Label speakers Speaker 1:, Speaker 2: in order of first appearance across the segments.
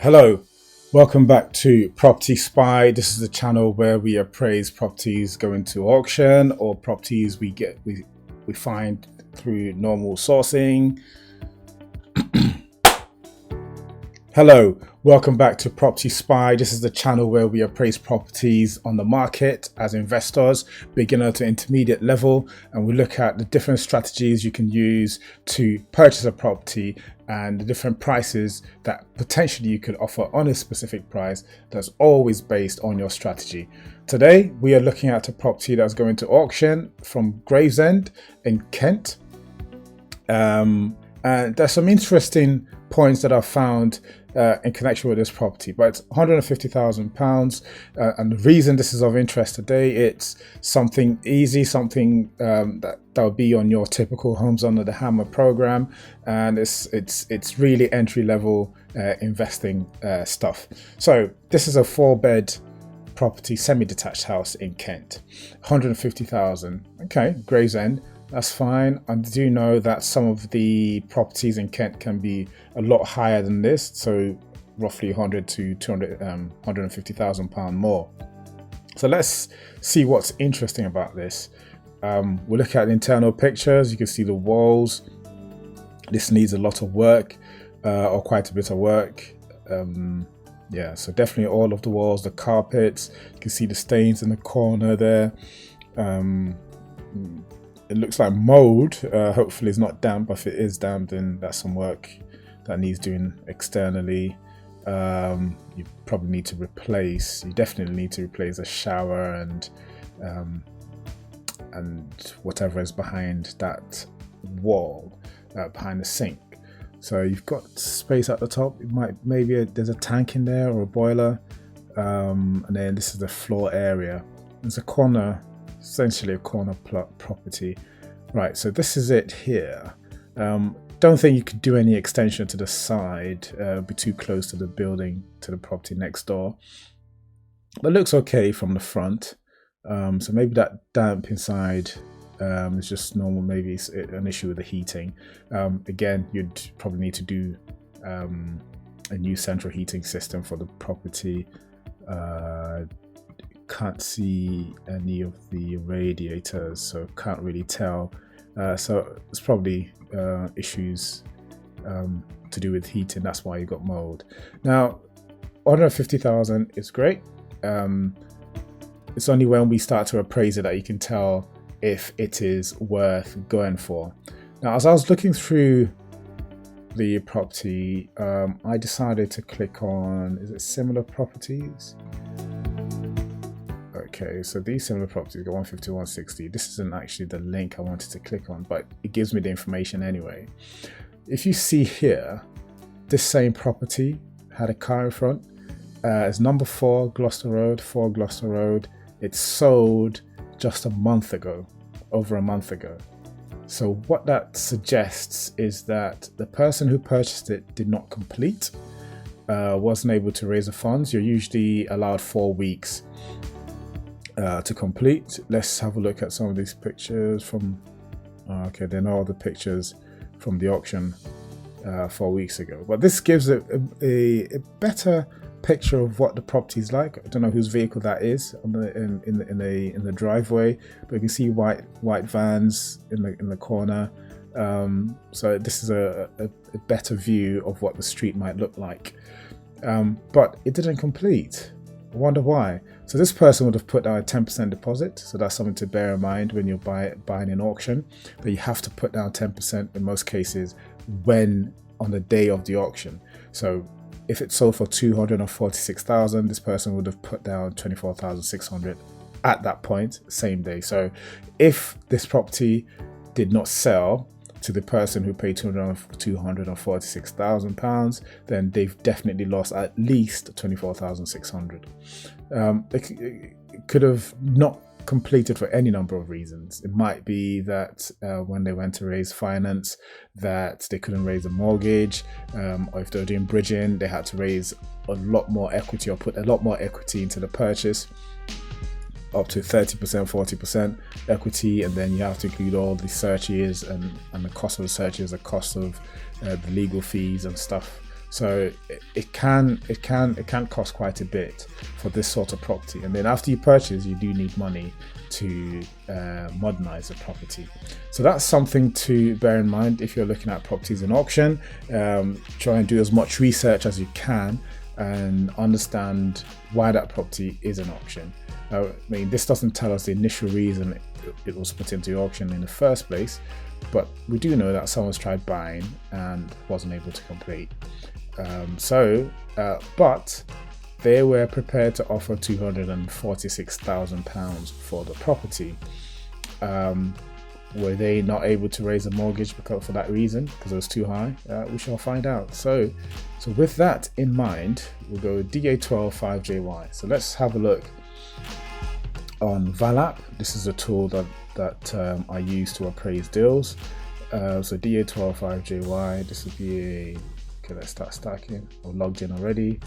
Speaker 1: Hello, welcome back to Property Spy. This is the channel where we appraise properties going to auction or properties we find through normal sourcing. Hello, welcome back to Property Spy. This is the channel where we appraise properties on the market as investors, beginner to intermediate level, and we look at the different strategies you can use to purchase a property and the different prices that potentially you could offer on a specific price that's always based on your strategy. Today, we are looking at a property that's going to auction from Gravesend in Kent. And there's some interesting points that I've found in connection with this property, but it's £150,000. And the reason this is of interest today, it's something easy, something that'll be on your typical Homes Under the Hammer program, and it's really entry level investing stuff. So this is a 4-bed property, semi-detached house in Kent, 150,000. Okay, Gravesend. That's fine. I do know that some of the properties in Kent can be a lot higher than this, so roughly 100 to 200, 150,000 pound more. So let's see what's interesting about this. We'll look at the internal pictures. You can see the walls. This needs a lot of work, or quite a bit of work. Yeah, so definitely all of the walls, the carpets. You can see the stains in the corner there. It looks like mold. Hopefully it's not damp. If it is damp, then that's some work that needs doing externally. You probably need to replace. You definitely need to replace a shower and whatever is behind that wall, behind the sink. So you've got space at the top. There's a tank in there or a boiler, and then this is the floor area. There's a corner. Essentially a corner property. Right, so this is it here. Don't think you could do any extension to the side, be too close to the building, to the property next door, but it looks okay from the front. So maybe that damp inside is just normal. Maybe it's an issue with the heating. Again, you'd probably need to do a new central heating system for the property. Can't see any of the radiators, so can't really tell. So it's probably issues to do with heating. That's why you got mold. Now, 150,000 is great. It's only when we start to appraise it that you can tell if it is worth going for. Now, as I was looking through the property, I decided to click on, is it similar properties? Okay, so these similar properties got 150, 160. This isn't actually the link I wanted to click on, but it gives me the information anyway. If you see here, this same property had a car in front. It's number 4 Gloucester Road. It's sold just a month ago, over a month ago. So what that suggests is that the person who purchased it did not complete, wasn't able to raise the funds. You're usually allowed 4 weeks to complete. Let's have a look at some of these pictures from okay, they're not all the pictures from the auction 4 weeks ago, but this gives a better picture of what the property is like. I don't know whose vehicle that is on in the driveway, but you can see white vans in the corner. So this is a better view of what the street might look like, but it didn't complete. I wonder why. So this person would have put down a 10% deposit. So that's something to bear in mind when you're buying an auction, that you have to put down 10% in most cases on the day of the auction. So if it sold for 246,000, this person would have put down 24,600 at that point, same day. So if this property did not sell to the person who paid £246,000, then they've definitely lost at least 24,600. It could have not completed for any number of reasons. It might be that when they went to raise finance, that they couldn't raise a mortgage, or if they were doing bridging, they had to raise a lot more equity or put a lot more equity into the purchase, up to 30%, 40% equity, and then you have to include all the searches and the cost of the searches, the cost of the legal fees and stuff So it can cost quite a bit for this sort of property. And then after you purchase, you do need money to modernize the property. So that's something to bear in mind if you're looking at properties in auction. Try and do as much research as you can and understand why that property is an auction. I mean, this doesn't tell us the initial reason it was put into auction in the first place, but we do know that someone's tried buying and wasn't able to complete. But they were prepared to offer £246,000 for the property. Were they not able to raise a mortgage for that reason, because it was too high? We shall find out. So with that in mind, we'll go DA12 5JY. So let's have a look on valapp. This is a tool that I use to appraise deals. So DA12 5JY. This would be okay. Let's start stacking. I'm logged in already.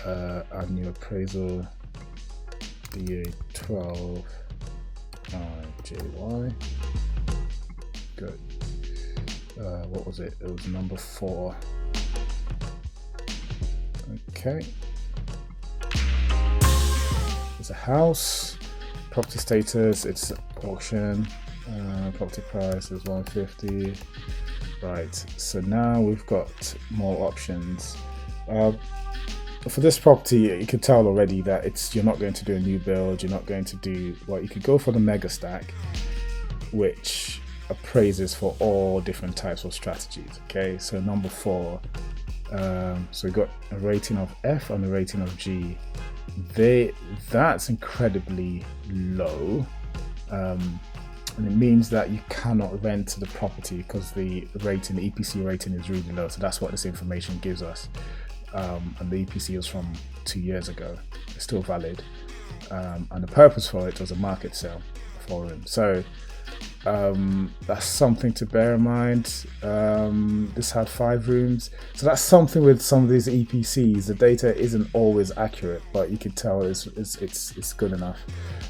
Speaker 1: Add new appraisal. DA12 5JY. Good. What was it? It was number 4. Okay. It's a house. Property status, it's auction. Property price is 150. Right. So now we've got more options. For this property, you can tell already that you're not going to do a new build. You're not going to do you could go for the mega stack, which appraises for all different types of strategies. Okay, so number 4. So we got a rating of F and a rating of G. That's incredibly low, and it means that you cannot rent the property because the EPC rating is really low. So that's what this information gives us. And the EPC was from 2 years ago. It's still valid, and the purpose for it was a market sale for him. So that's something to bear in mind. This had 5 rooms, so that's something with some of these EPCs. The data isn't always accurate, but you can tell it's good enough.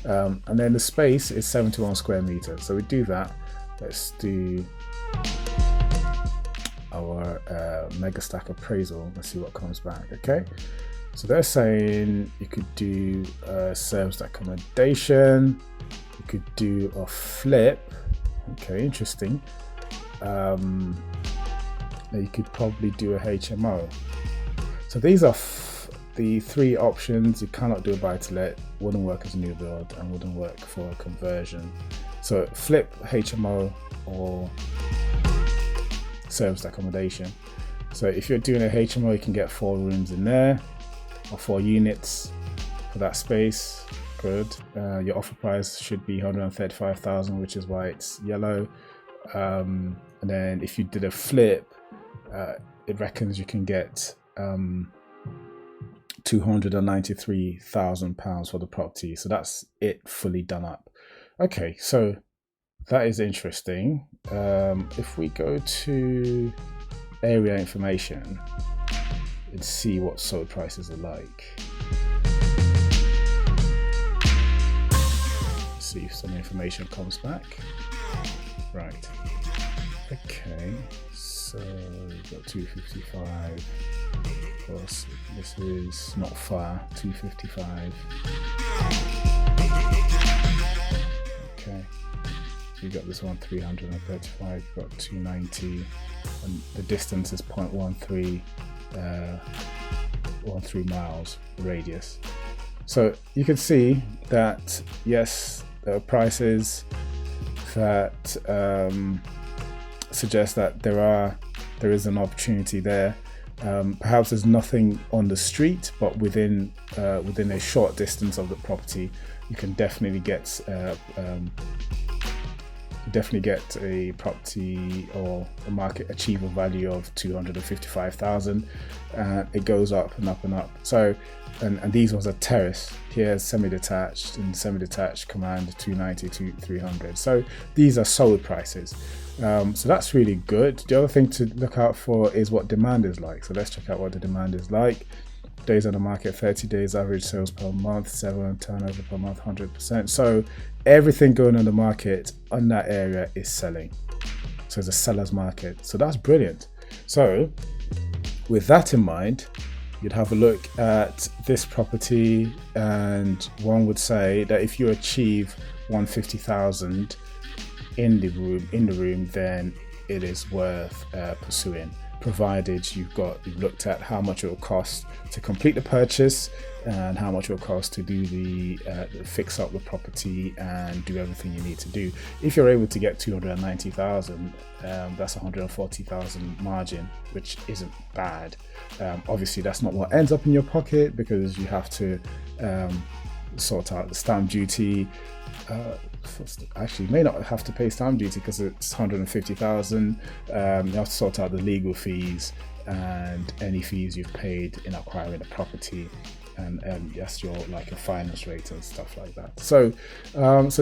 Speaker 1: And then the space is 71 square meters. So we do that. Let's do our mega stack appraisal. Let's see what comes back. Okay, so they're saying you could do serviced accommodation, you could do a flip. Okay, interesting. You could probably do a HMO. So these are the 3 options. You cannot do a buy to let, wouldn't work as a new build, and wouldn't work for a conversion. So flip, HMO, or serviced accommodation. So if you're doing a HMO, you can get 4 rooms in there, or 4 units for that space. Good. Your offer price should be 135,000, which is why it's yellow. And then if you did a flip, it reckons you can get £293,000 for the property. So that's it fully done up. Okay, so that is interesting. If we go to area information and see what sold prices are like. See if some information comes back. Right. Okay. So we've got 255 plus. This is not far. 255. Okay. So we got this one 335. Got 290, and the distance is 0.13 miles radius. So you can see that yes, there are prices that suggest that there is an opportunity there. Perhaps there's nothing on the street, but within a short distance of the property, you can definitely get a property or a market achieve a value of 255,000. It goes up and up and up. So, and these ones are terrace. Here's semi-detached, and semi-detached command 290 to 300. So these are sold prices. So that's really good. The other thing to look out for is what demand is like. So let's check out what the demand is like. Days on the market, 30 days, average sales per month, 7 turnover per month, 100%. So everything going on the market on that area is selling. So it's a seller's market. So that's brilliant. So With that in mind, you'd have a look at this property, and one would say that if you achieve 150,000 in the room, then it is worth pursuing, provided you've looked at how much it will cost to complete the purchase and how much it will cost to do the fix up the property and do everything you need to do. If you're able to get 290,000, that's 140,000 margin, which isn't bad. Obviously that's not what ends up in your pocket, because you have to sort out the stamp duty. Actually, you may not have to pay stamp duty because it's 150,000. You have to sort out the legal fees and any fees you've paid in acquiring the property, and yes, your finance rate and stuff like that. So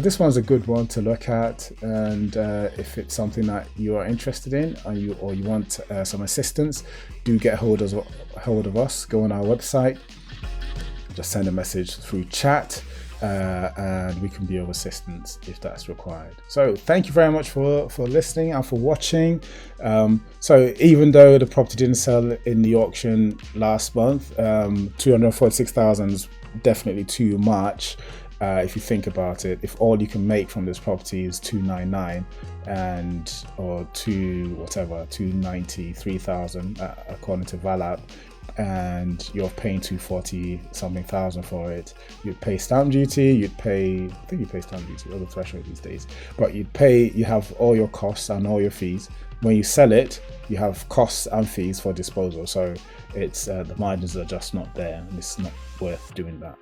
Speaker 1: this one's a good one to look at, and if it's something that you are interested in and you want some assistance, do get hold of us. Go on our website, just send a message through chat, and we can be of assistance if that's required. So thank you very much for listening and for watching. So even though the property didn't sell in the auction last month, 246,000 is definitely too much. If you think about it, if all you can make from this property is 299 or 293,000 according to valapp, and you're paying 240 something thousand for it, you'd pay stamp duty, I think you pay stamp duty over the threshold these days, but you have all your costs and all your fees. When you sell it, you have costs and fees for disposal, so it's the margins are just not there, and it's not worth doing that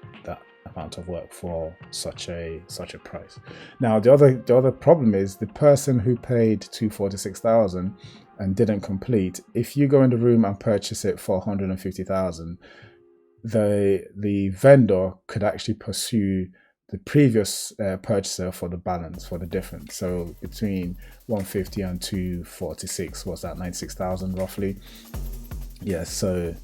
Speaker 1: amount of work for such a price. Now the other problem is the person who paid 246,000 and didn't complete. If you go in the room and purchase it for 150,000, the vendor could actually pursue the previous purchaser for the balance, for the difference. So between 150 and 246, was that 96,000 roughly? Yes, so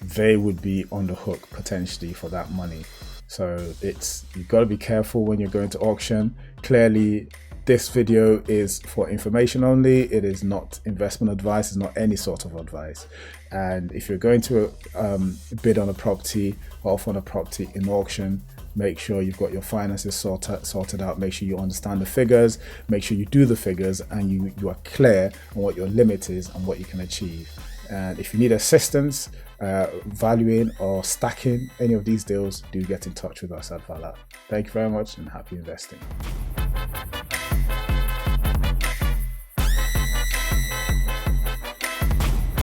Speaker 1: they would be on the hook potentially for that money. So you've got to be careful when you're going to auction. Clearly, this video is for information only. It is not investment advice. It's not any sort of advice. And if you're going to bid on a property or offer on a property in auction, make sure you've got your finances sorted out. Make sure you understand the figures. Make sure you do the figures, and you are clear on what your limit is and what you can achieve. And if you need assistance valuing or stacking any of these deals, do get in touch with us at valapp. Thank you very much, and happy investing.